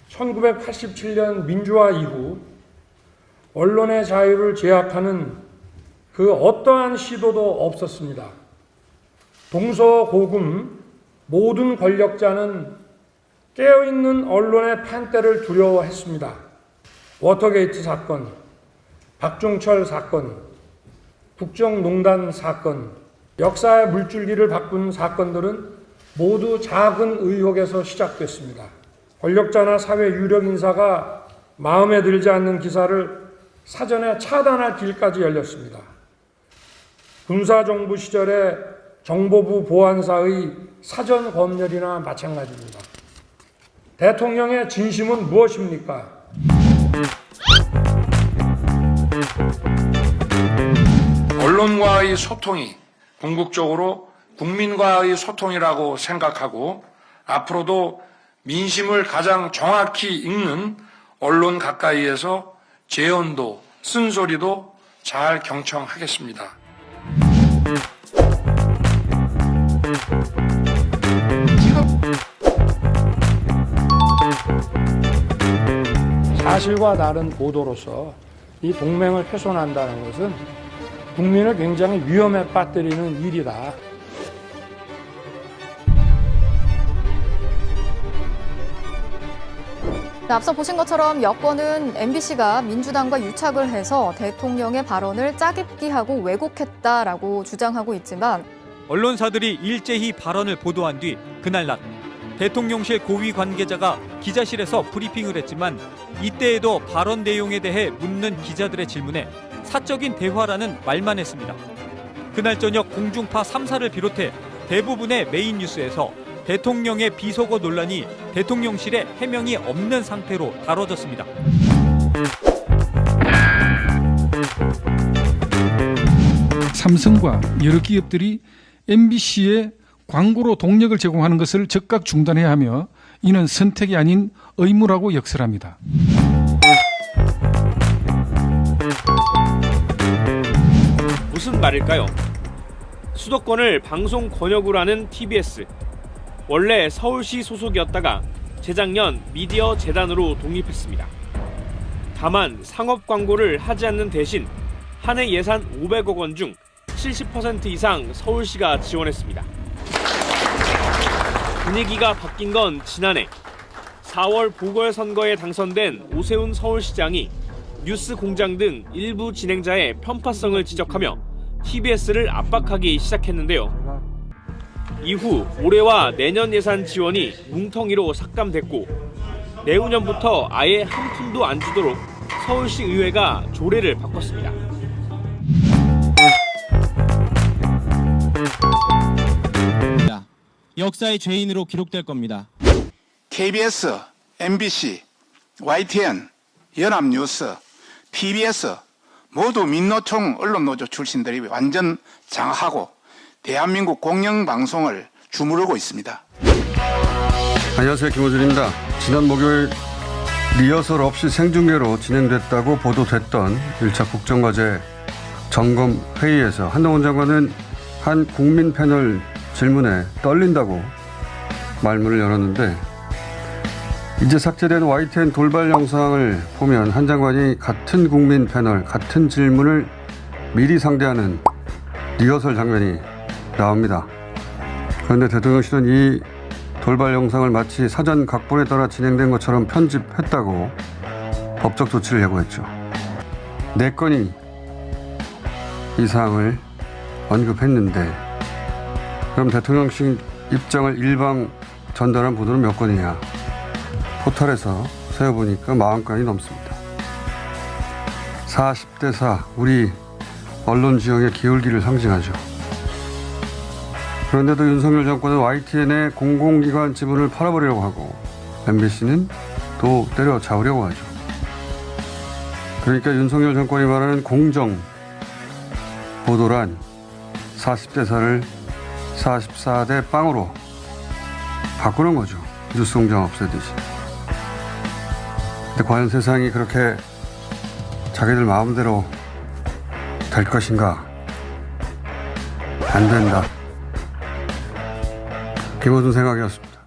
1987년 민주화 이후 언론의 자유를 제약하는 그 어떠한 시도도 없었습니다. 동서고금 모든 권력자는 깨어있는 언론의 판때를 두려워했습니다. 워터게이트 사건, 박종철 사건, 국정농단 사건, 역사의 물줄기를 바꾼 사건들은 모두 작은 의혹에서 시작됐습니다. 권력자나 사회 유력 인사가 마음에 들지 않는 기사를 사전에 차단할 길까지 열렸습니다. 군사정부 시절의 정보부 보안사의 사전 검열이나 마찬가지입니다. 대통령의 진심은 무엇입니까? 언론과의 소통이 궁극적으로 국민과의 소통이라고 생각하고 앞으로도 민심을 가장 정확히 읽는 언론 가까이에서 재언도 쓴소리도 잘 경청하겠습니다. 사실과 다른 보도로서 이 동맹을 훼손한다는 것은 국민을 굉장히 위험에 빠뜨리는 일이다. 앞서 보신 것처럼 여권은 MBC가 민주당과 유착을 해서 대통령의 발언을 짜깁기하고 왜곡했다라고 주장하고 있지만 언론사들이 일제히 발언을 보도한 뒤 그날 낮 대통령실 고위 관계자가 기자실에서 브리핑을 했지만 이때에도 발언 내용에 대해 묻는 기자들의 질문에 사적인 대화라는 말만 했습니다. 그날 저녁 공중파 3사를 비롯해 대부분의 메인 뉴스에서 대통령의 비속어 논란이 대통령실에 해명이 없는 상태로 다뤄졌습니다. 삼성과 여러 기업들이 MBC에 광고로 동력을 제공하는 것을 즉각 중단해야 하며 이는 선택이 아닌 의무라고 역설합니다. 무슨 말일까요? 수도권을 방송 권역으로 하는 TBS. 원래 서울시 소속이었다가 재작년 미디어 재단으로 독립했습니다. 다만 상업 광고를 하지 않는 대신 한 해 예산 500억 원 중 70% 이상 서울시가 지원했습니다. 분위기가 바뀐 건 지난해 4월 보궐선거에 당선된 오세훈 서울시장이 뉴스공장 등 일부 진행자의 편파성을 지적하며 TBS를 압박하기 시작했는데요. 이후 올해와 내년 예산 지원이 뭉텅이로 삭감됐고 내후년부터 아예 한 푼도 안 주도록 서울시 의회가 조례를 바꿨습니다. 역사의 죄인으로 기록될 겁니다. KBS, MBC, YTN, 연합뉴스, TBS 모두 민노총 언론노조 출신들이 완전 장악하고 대한민국 공영방송을 주무르고 있습니다. 안녕하세요. 김호준입니다. 지난 목요일 리허설 없이 생중계로 진행됐다고 보도됐던 1차 국정과제 점검 회의에서 한동훈 장관은 한 국민 패널 질문에 떨린다고 말문을 열었는데 이제 삭제된 YTN 돌발 영상을 보면 한 장관이 같은 국민 패널, 같은 질문을 미리 상대하는 리허설 장면이 나옵니다. 그런데 대통령실은 이 돌발 영상을 마치 사전 각본에 따라 진행된 것처럼 편집했다고 법적 조치를 예고했죠. 4건이 이 사항을 언급했는데 그럼 대통령실 입장을 일방 전달한 보도는 몇 건이냐. 포털에서 세어보니까 40건이 넘습니다. 40대 4 우리 언론 지형의 기울기를 상징하죠. 그런데도 윤석열 정권은 YTN의 공공기관 지분을 팔아버리려고 하고 MBC는 또 때려잡으려고 하죠. 그러니까 윤석열 정권이 말하는 공정 보도란 40대 4를 44대 빵으로 바꾸는 거죠. 뉴스공장 없애듯이. 근데 과연 세상이 그렇게 자기들 마음대로 될 것인가? 안 된다. 김호준 생각이었습니다.